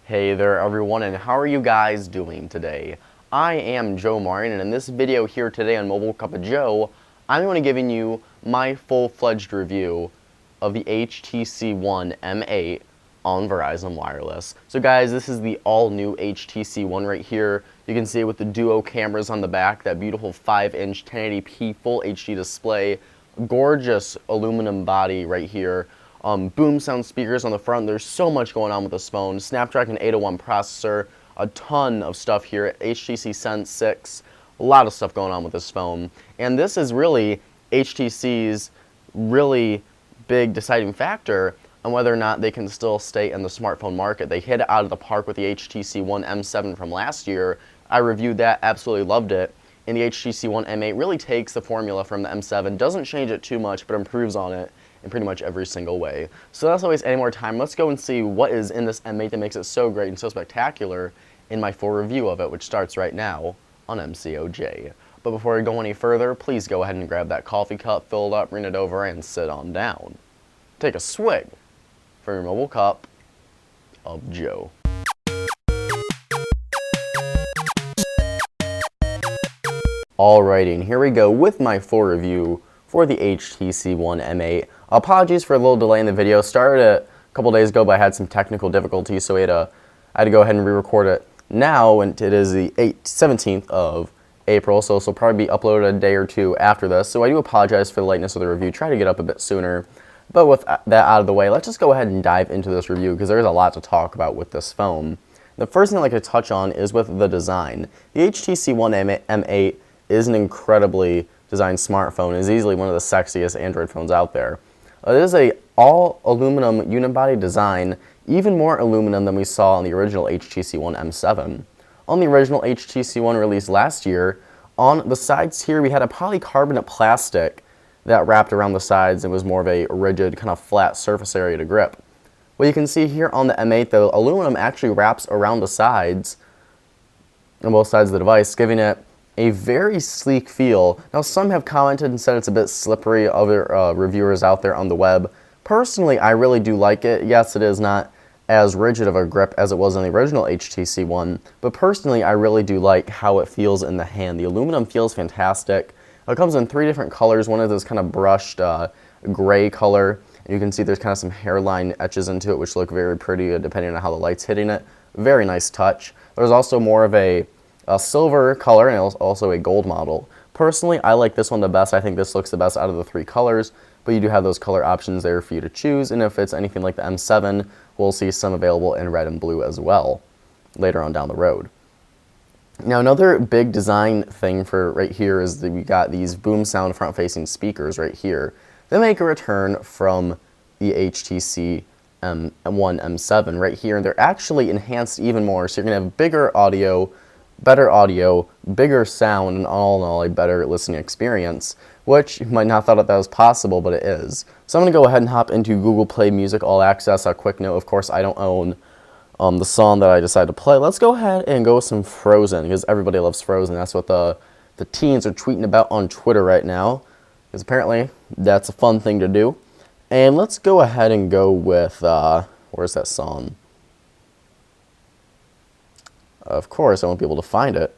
Hey there everyone, and how are you guys doing today? I am Joe Martin, and in this video here today on Mobile Cup of Joe, I'm going to be giving you my full-fledged review of the HTC One M8 on Verizon Wireless. So guys, this is the all new HTC One right here. You can see it with the duo cameras on the back, that beautiful 5-inch 1080p full HD display, gorgeous aluminum body right here. BoomSound speakers on the front. There's so much going on with this phone. Snapdragon 801 processor, a ton of stuff here. HTC Sense 6, a lot of stuff going on with this phone. And this is really HTC's really big deciding factor on whether or not they can still stay in the smartphone market. They hit it out of the park with the HTC One M7 from last year. I reviewed that, absolutely loved it. And the HTC One M8 really takes the formula from the M7, doesn't change it too much, but improves on it in pretty much every single way. So let's not waste any more time. Let's go and see what is in this M8 that makes it so great and so spectacular in my full review of it, which starts right now on MCOJ. But before we go any further, please go ahead and grab that coffee cup, fill it up, bring it over, and sit on down. Take a swig for your mobile cup of Joe. Alrighty, and here we go with my full review for the HTC One M8. Apologies for a little delay in the video. Started it a couple days ago, but I had some technical difficulties, so I had to go ahead and re-record it now, and it is the 17th of April, so this will probably be uploaded a day or two after this, so I do apologize for the lateness of the review. Try to get up a bit sooner, but with that out of the way, let's just go ahead and dive into this review, because there's a lot to talk about with this phone. The first thing I'd like to touch on is with the design. The HTC One M8 is an incredibly designed smartphone. It is easily one of the sexiest Android phones out there. It is a all aluminum unibody design, even more aluminum than we saw on the original HTC One M7. On the original HTC One released last year, on the sides here we had a polycarbonate plastic that wrapped around the sides and was more of a rigid, kind of flat surface area to grip. What you can see here on the M8, the aluminum actually wraps around the sides, on both sides of the device, giving it a very sleek feel. Now, some have commented and said it's a bit slippery. Other reviewers out there on the web. Personally, I really do like it. Yes, it is not as rigid of a grip as it was on the original HTC One, but personally, I really do like how it feels in the hand. The aluminum feels fantastic. It comes in 3 different colors. One is this kind of brushed gray color, and you can see there's kind of some hairline etches into it, which look very pretty depending on how the light's hitting it. Very nice touch. There's also more of a silver color and also a gold model. Personally, I like this one the best. I think this looks the best out of the 3 colors, but you do have those color options there for you to choose, and if it's anything like the M7, we'll see some available in red and blue as well later on down the road. Now, another big design thing for right here is that we got these BoomSound front-facing speakers right here. They make a return from the HTC One M7 right here, and they're actually enhanced even more, so you're going to have bigger audio, better audio, bigger sound, and all in all a better listening experience, which you might not have thought that was possible, but it is. So I'm going to go ahead and hop into Google Play Music All Access. A quick note, of course, I don't own the song that I decided to play. Let's go ahead and go with some Frozen, because everybody loves Frozen. That's what the teens are tweeting about on Twitter right now, because apparently that's a fun thing to do. And let's go ahead and go with, where's that song? Of course, I won't be able to find it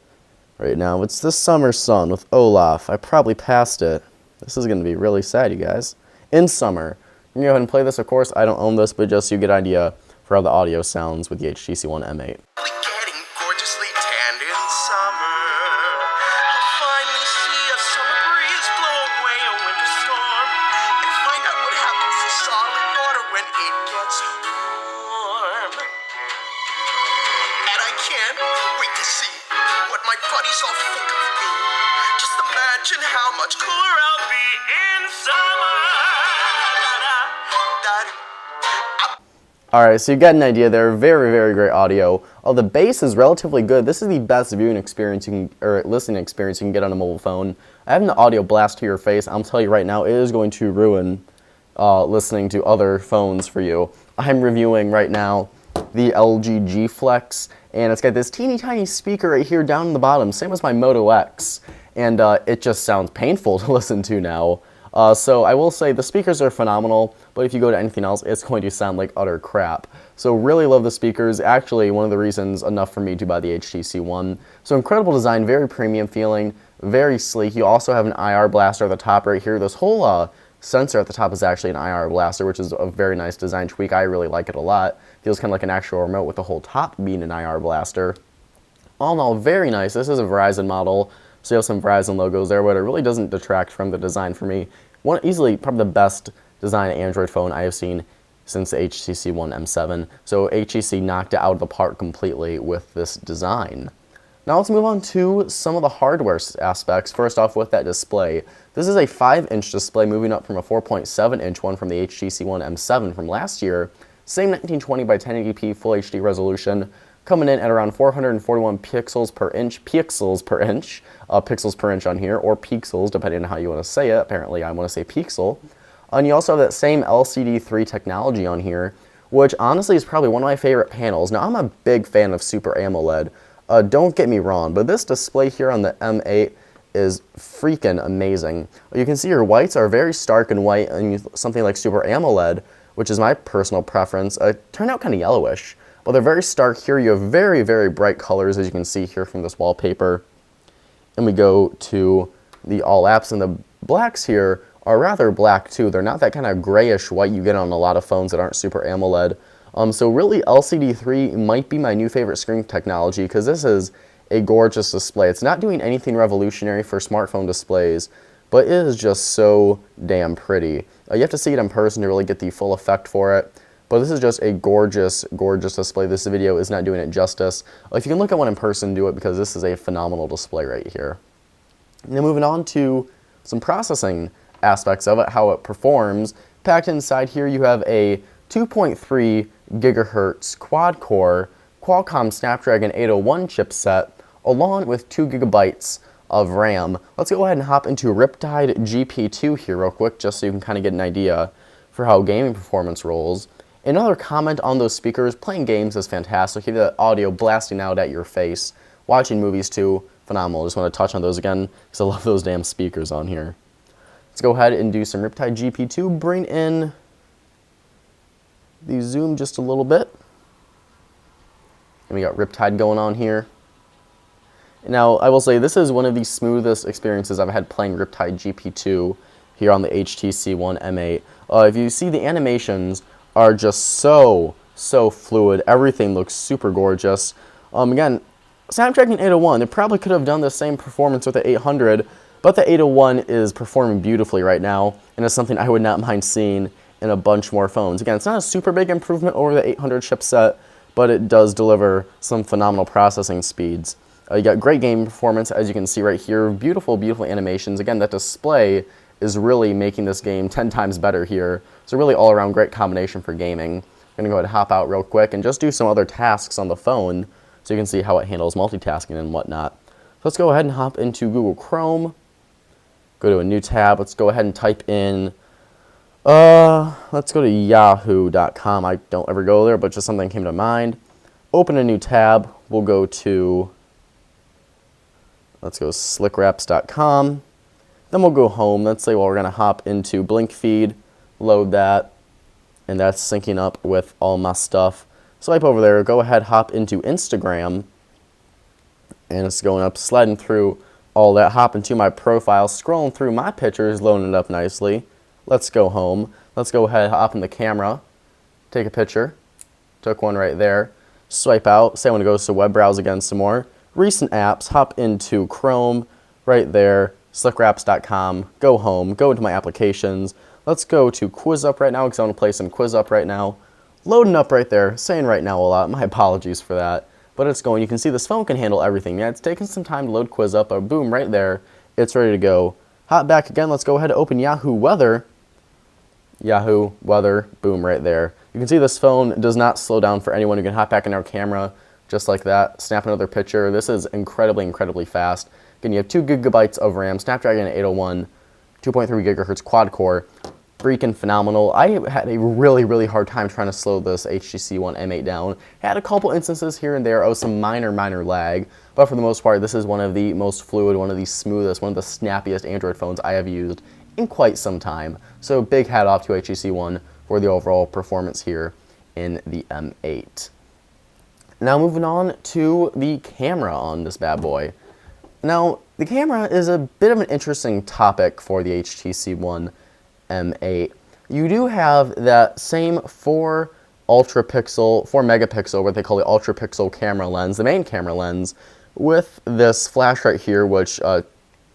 right now. It's This Summer Sun with Olaf. I probably passed it. This is going to be really sad, you guys. In Summer. I'm going to go ahead and play this. Of course, I don't own this, but just so you get an idea for how the audio sounds with the HTC One M8. Getting gorgeously tanned in summer. I'll finally see a summer breeze blow away a winter storm and find out what happens to solid water when it gets warm. And I can't wait to see what my buddies all think of me. Just imagine how much cooler I'll be in summer. Alright, so you got an idea there. Very, very great audio. The bass is relatively good. This is the best viewing experience or listening experience you can get on a mobile phone. Having the audio blast to your face, I'm telling you right now, it is going to ruin listening to other phones for you. I'm reviewing right now the LG G Flex, and it's got this teeny tiny speaker right here down in the bottom, same as my Moto X, and it just sounds painful to listen to now. So I will say the speakers are phenomenal, but if you go to anything else, it's going to sound like utter crap. So really love the speakers. Actually, one of the reasons enough for me to buy the HTC One. So incredible design, very premium feeling, very sleek. You also have an IR blaster at the top right here. This whole sensor at the top is actually an IR blaster, which is a very nice design tweak. I really like it a lot. Feels kind of like an actual remote with the whole top being an IR blaster. All in all, very nice. This is a Verizon model, so you have some Verizon logos there, but it really doesn't detract from the design for me. Easily probably the best design Android phone I have seen since the HTC One M7. So HTC knocked it out of the park completely with this design. Now let's move on to some of the hardware aspects. First off with that display. This is a 5-inch display moving up from a 4.7-inch one from the HTC One M7 from last year. Same 1920 by 1080p Full HD resolution, coming in at around 441 pixels per inch on here, or pixels, depending on how you want to say it. Apparently I want to say pixel. And you also have that same LCD3 technology on here, which honestly is probably one of my favorite panels. Now I'm a big fan of Super AMOLED. Don't get me wrong, but this display here on the M8 is freaking amazing. You can see your whites are very stark and white, and something like Super AMOLED, which is my personal preference, turned out kind of yellowish. But they're very stark here. You have very, very bright colors, as you can see here from this wallpaper. And we go to the all apps, and the blacks here are rather black too. They're not that kind of grayish white you get on a lot of phones that aren't Super AMOLED. So really LCD3 might be my new favorite screen technology, because this is a gorgeous display. It's not doing anything revolutionary for smartphone displays, but it is just so damn pretty. You have to see it in person to really get the full effect for it. But this is just a gorgeous, gorgeous display. This video is not doing it justice. If you can look at one in person, do it, because this is a phenomenal display right here. Now moving on to some processing aspects of it, how it performs. Packed inside here you have a 2.3 gigahertz quad-core Qualcomm Snapdragon 801 chipset, along with 2 gigabytes of RAM. Let's go ahead and hop into Riptide GP2 here real quick, just so you can kind of get an idea for how gaming performance rolls. Another comment on those speakers: playing games is fantastic. You have the audio blasting out at your face. Watching movies too, phenomenal. Just want to touch on those again, because I love those damn speakers on here. Let's go ahead and do some Riptide GP2. Bring in the zoom just a little bit. And we got Riptide going on here. Now, I will say this is one of the smoothest experiences I've had playing Riptide GP2 here on the HTC One M8. If you see, the animations are just so fluid. Everything looks super gorgeous. Again, Snapdragon 801, they probably could have done the same performance with the 800, but the 801 is performing beautifully right now, and it's something I would not mind seeing in a bunch more phones. Again, it's not a super big improvement over the 800 chipset, but it does deliver some phenomenal processing speeds. You got great game performance, as you can see right here. Beautiful, beautiful animations. Again, that display is really making this game 10 times better here. It's a really all-around great combination for gaming. I'm gonna go ahead and hop out real quick and just do some other tasks on the phone so you can see how it handles multitasking and whatnot. So let's go ahead and hop into Google Chrome. Go to a new tab. Let's go ahead and type in, let's go to yahoo.com. I don't ever go there, but just something came to mind. Open a new tab. We'll go to, let's go slickwraps.com. Then we'll go home. Let's say, well, we're gonna hop into Blink Feed, load that, and that's syncing up with all my stuff. Swipe over there, go ahead, hop into Instagram, and it's going up, sliding through all that. Hop into my profile, scrolling through my pictures, loading it up nicely. Let's go home. Let's go ahead, hop in the camera, take a picture. Took one right there. Swipe out, say I want to go to web browse again some more. Recent apps, hop into Chrome, right there, slickwraps.com, go home, go into my applications. Let's go to Quiz Up right now, because I want to play some Quiz Up right now. Loading up right there, saying right now a lot, my apologies for that. But it's going. You can see this phone can handle everything. Yeah, it's taking some time to load Quiz Up, but boom, right there, it's ready to go. Hop back again, let's go ahead and open Yahoo Weather. Yahoo Weather, boom, right there. You can see this phone does not slow down for anyone. You can hop back in our camera, just like that, snap another picture. This is incredibly, incredibly fast. Again, you have 2 gigabytes of RAM, Snapdragon 801, 2.3 gigahertz quad core. Freaking phenomenal. I had a really, really hard time trying to slow this HTC One M8 down. Had a couple instances here and there of some minor lag, but for the most part, this is one of the most fluid, one of the smoothest, one of the snappiest Android phones I have used in quite some time. So big hat off to HTC One for the overall performance here in the M8. Now moving on to the camera on this bad boy. Now the camera is a bit of an interesting topic for the HTC One M8. You do have that same 4 megapixel, what they call the UltraPixel camera lens, the main camera lens, with this flash right here, which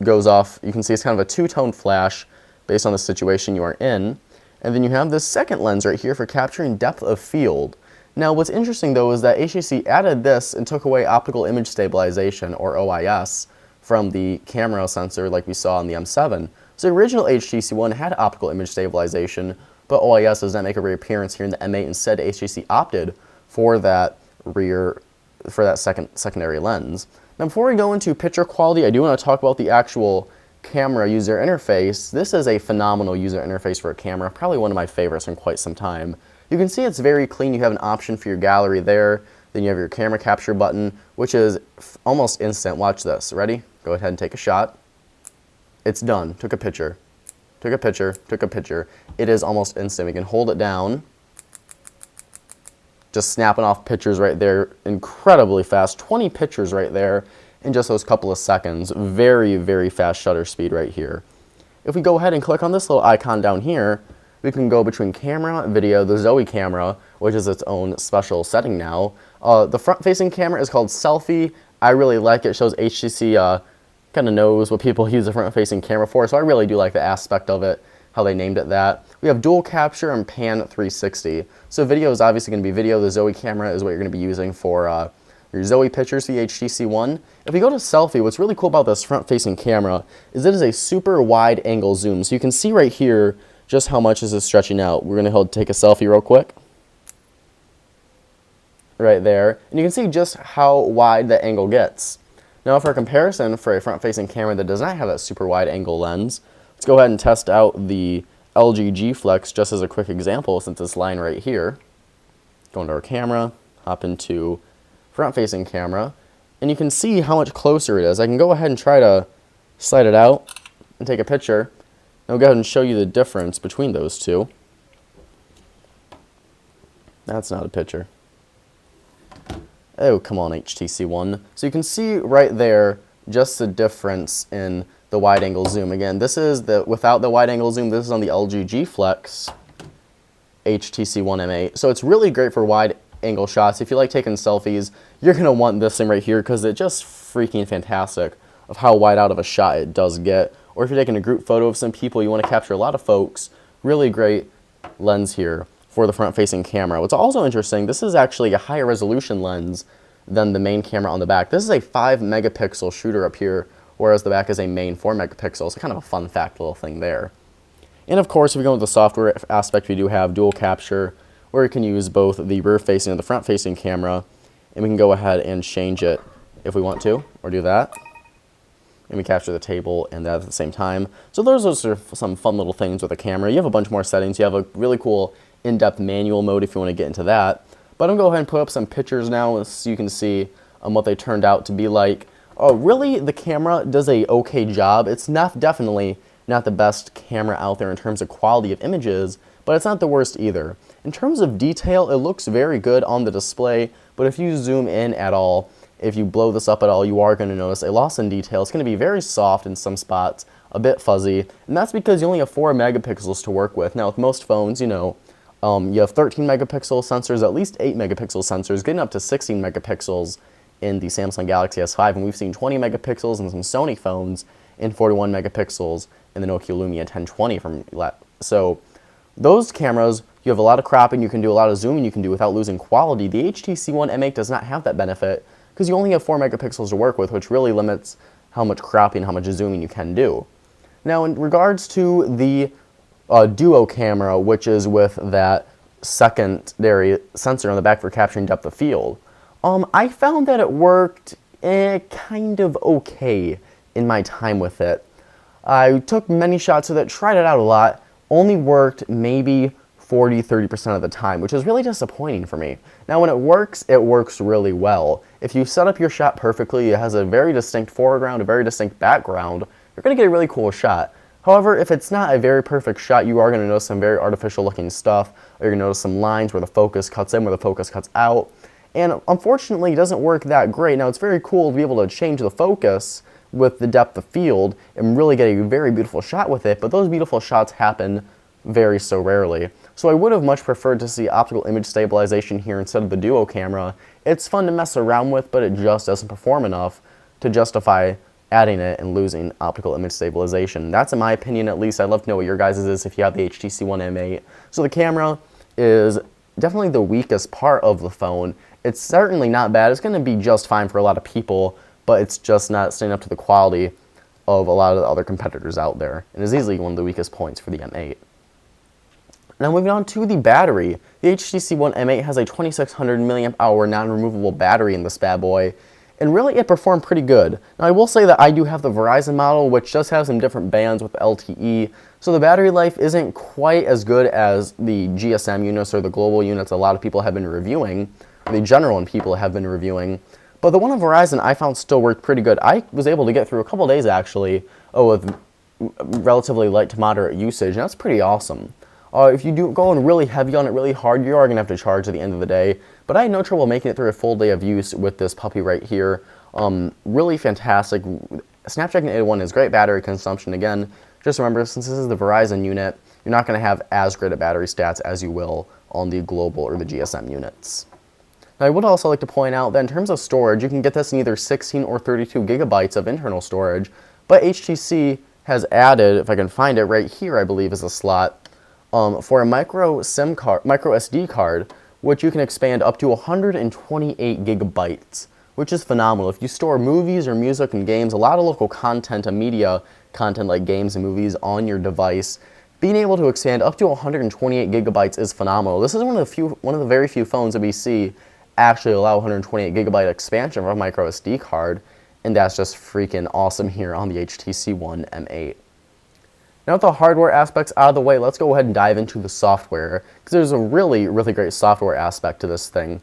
goes off. You can see it's kind of a two-tone flash based on the situation you are in. And then you have this second lens right here for capturing depth of field. Now what's interesting though is that HTC added this and took away optical image stabilization, or OIS, from the camera sensor like we saw on the M7. So the original HTC One had optical image stabilization, but OIS does not make a reappearance here in the M8. Instead, HTC opted for that secondary lens. Now before we go into picture quality, I do want to talk about the actual camera user interface. This is a phenomenal user interface for a camera, probably one of my favorites in quite some time. You can see it's very clean. You have an option for your gallery there, then you have your camera capture button, which is almost instant. Watch this. Ready? Go ahead and take a shot. It's done. Took a picture. Took a picture. Took a picture. It is almost instant. We can hold it down. Just snapping off pictures right there, incredibly fast. 20 pictures right there in just those couple of seconds. Very, very fast shutter speed right here. If we go ahead and click on this little icon down here, we can go between camera, video, the Zoe camera, which is its own special setting now. The front-facing camera is called Selfie. I really like it. It shows HTC kind of knows what people use the front-facing camera for, so I really do like the aspect of it, how they named it that. We have dual capture and pan 360. So video is obviously going to be video. The Zoe camera is what you're going to be using for your Zoe pictures, the HTC One. If we go to selfie, what's really cool about this front-facing camera is it is a super wide angle zoom. So you can see right here just how much this is stretching out. We're going to take a selfie real quick. Right there. And you can see just how wide the angle gets. Now for a comparison for a front-facing camera that does not have that super wide angle lens, let's go ahead and test out the LG G Flex just as a quick example, since this line right here. Go into our camera, hop into front-facing camera, and you can see how much closer it is. I can go ahead and try to slide it out and take a picture. And I'll go ahead and show you the difference between those two. That's not a picture. Oh, come on, HTC One. So you can see right there just the difference in the wide angle zoom. Again, this is without the wide angle zoom. This is on the LG G Flex HTC One M8. So it's really great for wide angle shots. If you like taking selfies, you're going to want this thing right here because it's just freaking fantastic of how wide out of a shot it does get. Or if you're taking a group photo of some people, you want to capture a lot of folks, really great lens here for the front-facing camera. What's also interesting, this is actually a higher resolution lens than the main camera on the back. This is a 5 megapixel shooter up here, whereas the back is a main 4 megapixels. So kind of a fun fact little thing there. And of course, if we go into the software aspect, we do have dual capture, where you can use both the rear-facing and the front-facing camera, and we can go ahead and change it if we want to, or do that. And we capture the table and that at the same time. So those are some fun little things with the camera. You have a bunch more settings. You have a really cool in-depth manual mode if you want to get into that. But I'm going to go ahead and put up some pictures now so you can see what they turned out to be like. Oh, really, the camera does a okay job. It's definitely not the best camera out there in terms of quality of images, but it's not the worst either. In terms of detail, it looks very good on the display, but if you zoom in at all, if you blow this up at all, you are going to notice a loss in detail. It's going to be very soft in some spots, a bit fuzzy, and that's because you only have 4 megapixels to work with. Now with most phones, you know, you have 13 megapixel sensors, at least 8 megapixel sensors, getting up to 16 megapixels in the Samsung Galaxy S5, and we've seen 20 megapixels in some Sony phones and 41 megapixels in the Nokia Lumia 1020 so those cameras, you have a lot of cropping, you can do a lot of zooming you can do without losing quality. The HTC One M8 does not have that benefit because you only have 4 megapixels to work with, which really limits how much cropping, how much zooming you can do. Now in regards to the duo camera, which is with that secondary sensor on the back for capturing depth of field, I found that it worked kind of okay in my time with it. I took many shots with it, tried it out a lot, only worked maybe 40–30% of the time, which is really disappointing for me. Now when it works really well. If you set up your shot perfectly, it has a very distinct foreground, a very distinct background, you're going to get a really cool shot. However, if it's not a very perfect shot, you are going to notice some very artificial looking stuff, or you're going to notice some lines where the focus cuts in, where the focus cuts out. And unfortunately, it doesn't work that great. Now, it's very cool to be able to change the focus with the depth of field and really get a very beautiful shot with it, but those beautiful shots happen very so rarely. So I would have much preferred to see optical image stabilization here instead of the duo camera. It's fun to mess around with, but it just doesn't perform enough to justify adding it and losing optical image stabilization. That's in my opinion, at least. I'd love to know what your guys' is if you have the HTC One M8. So the camera is definitely the weakest part of the phone. It's certainly not bad. It's going to be just fine for a lot of people, but it's just not staying up to the quality of a lot of the other competitors out there, and is easily one of the weakest points for the M8. Now moving on to the battery. The HTC One M8 has a 2600 milliamp hour non-removable battery in this bad boy, and really it performed pretty good. Now I will say that I do have the Verizon model, which does have some different bands with LTE, so the battery life isn't quite as good as the GSM units or the global units a lot of people have been reviewing, or the general one people have been reviewing. But the one on Verizon I found still worked pretty good. I was able to get through a couple days actually with relatively light to moderate usage, and that's pretty awesome. If you do go in really heavy on it, really hard, you are going to have to charge at the end of the day. But I had no trouble making it through a full day of use with this puppy right here. Really fantastic. Snapdragon 801 is great battery consumption. Again, just remember, since this is the Verizon unit, you're not going to have as great a battery stats as you will on the global or the GSM units. Now, I would also like to point out that in terms of storage, you can get this in either 16 or 32 gigabytes of internal storage, but HTC has added, if I can find it right here, I believe is a slot, for a micro SD card, which you can expand up to 128 gigabytes, which is phenomenal. If you store movies or music and games, a lot of local content and media content like games and movies on your device, being able to expand up to 128 gigabytes is phenomenal. This is one of the very few phones that we see actually allow 128 gigabyte expansion of a micro SD card, and that's just freaking awesome here on the HTC One M8. Now with the hardware aspects out of the way, let's go ahead and dive into the software, because there's a really, really great software aspect to this thing.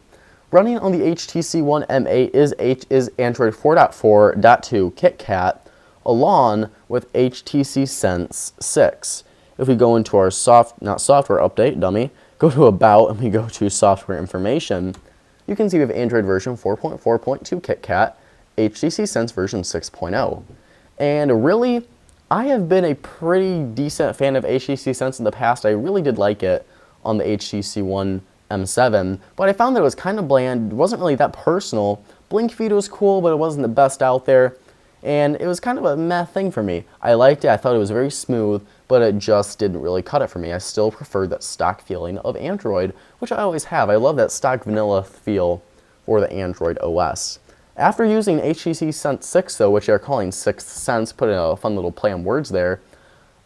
Running on the HTC One M8 is Android 4.4.2 KitKat, along with HTC Sense 6. If we go into our software update, dummy, go to About and we go to Software Information, you can see we have Android version 4.4.2 KitKat, HTC Sense version 6.0. And really, I have been a pretty decent fan of HTC Sense in the past. I really did like it on the HTC One M7, but I found that it was kind of bland. It wasn't really that personal. Blink feed was cool, but it wasn't the best out there, and it was kind of a meh thing for me. I liked it. I thought it was very smooth, but it just didn't really cut it for me. I still preferred that stock feeling of Android, which I always have. I love that stock vanilla feel for the Android OS. After using HTC Sense 6, though, which they're calling Sixth Sense, putting a fun little play on words there,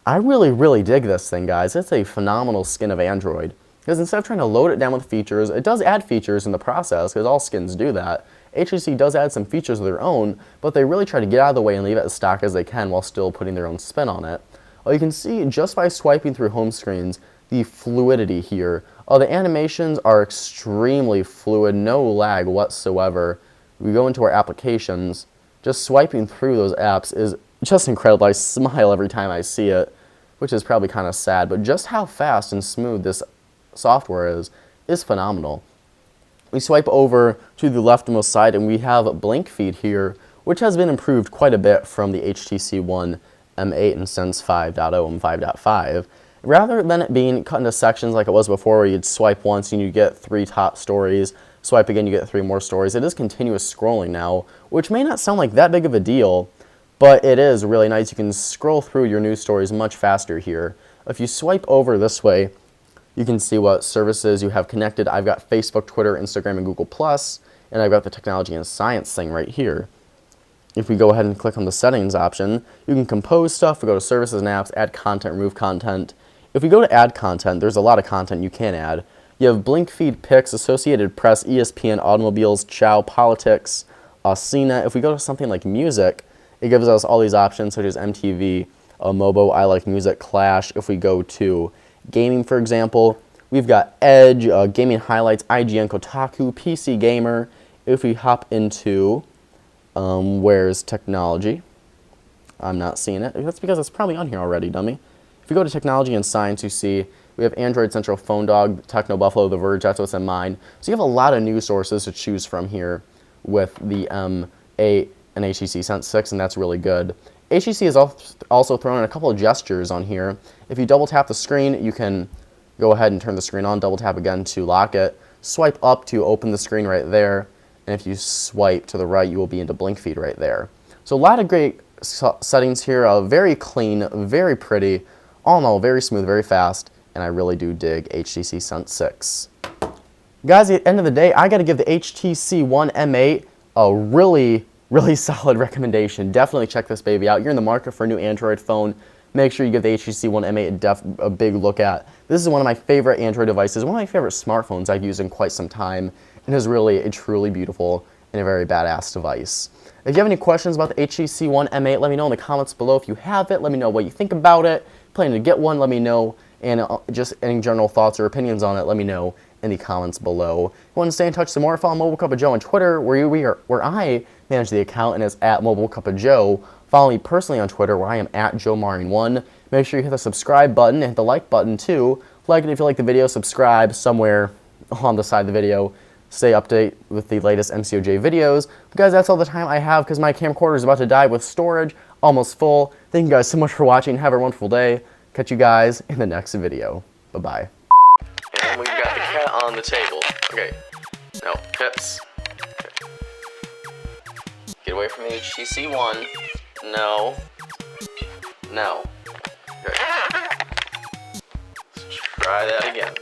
I really, really dig this thing, guys. It's a phenomenal skin of Android. Because instead of trying to load it down with features, it does add features in the process, because all skins do that. HTC does add some features of their own, but they really try to get out of the way and leave it as stock as they can while still putting their own spin on it. You can see just by swiping through home screens, the fluidity here. The animations are extremely fluid, no lag whatsoever. We go into our applications, just swiping through those apps is just incredible. I smile every time I see it, which is probably kind of sad, but just how fast and smooth this software is phenomenal. We swipe over to the leftmost side and we have blink feed here, which has been improved quite a bit from the HTC One M8 and Sense 5.0 and 5.5. Rather than it being cut into sections like it was before, where you'd swipe once and you get 3 top stories, swipe again, you get 3 more stories. It is continuous scrolling now, which may not sound like that big of a deal, but it is really nice. You can scroll through your news stories much faster here. If you swipe over this way, you can see what services you have connected. I've got Facebook, Twitter, Instagram, and Google+, and I've got the technology and science thing right here. If we go ahead and click on the settings option, you can compose stuff, we go to services and apps, add content, remove content. If we go to add content, there's a lot of content you can add. You have blink feed, pics, Associated Press, ESPN, automobiles, Chow, politics, CNET. If we go to something like music, it gives us all these options such as MTV, Mobo, I Like Music, Clash. If we go to gaming, for example, we've got Edge, Gaming Highlights, IGN, Kotaku, PC Gamer. If we hop into where's technology, I'm not seeing it. That's because it's probably on here already, dummy. If you go to Technology and Science, you see we have Android Central, Phone Dog, Techno Buffalo, The Verge, that's what's in mine. So you have a lot of news sources to choose from here with the M8 and HTC Sense 6, and that's really good. HTC has also thrown in a couple of gestures on here. If you double tap the screen, you can go ahead and turn the screen on, double tap again to lock it, swipe up to open the screen right there, and if you swipe to the right, you will be into blink feed right there. So a lot of great settings here, very clean, very pretty, all in all, very smooth, very fast, and I really do dig HTC Sense 6. Guys, at the end of the day, I got to give the HTC One M8 a really solid recommendation. Definitely check this baby out. You're in the market for a new Android phone. Make sure you give the HTC One M8 a big look at. This is one of my favorite Android devices, one of my favorite smartphones I've used in quite some time, and is really a truly beautiful and a very badass device. If you have any questions about the HTC One M8, let me know in the comments below. If you have it, let me know what you think about it. Planning to get one, let me know. And just any general thoughts or opinions on it, let me know in the comments below. If you want to stay in touch some more, follow Mobile Cup of Joe on Twitter, where I manage the account and is at Mobile Cup of Joe. Follow me personally on Twitter, where I am at JoeMarin1. Make sure you hit the subscribe button and hit the like button too. Like it if you like the video, subscribe somewhere on the side of the video. Stay updated with the latest MCOJ videos. But guys, that's all the time I have because my camcorder is about to die with storage, almost full. Thank you guys so much for watching. Have a wonderful day. Catch you guys in the next video. Bye-bye. And we've got the cat on the table. Okay. No, hips. Okay. Get away from the HTC One. No. No. Okay. Let's try that again.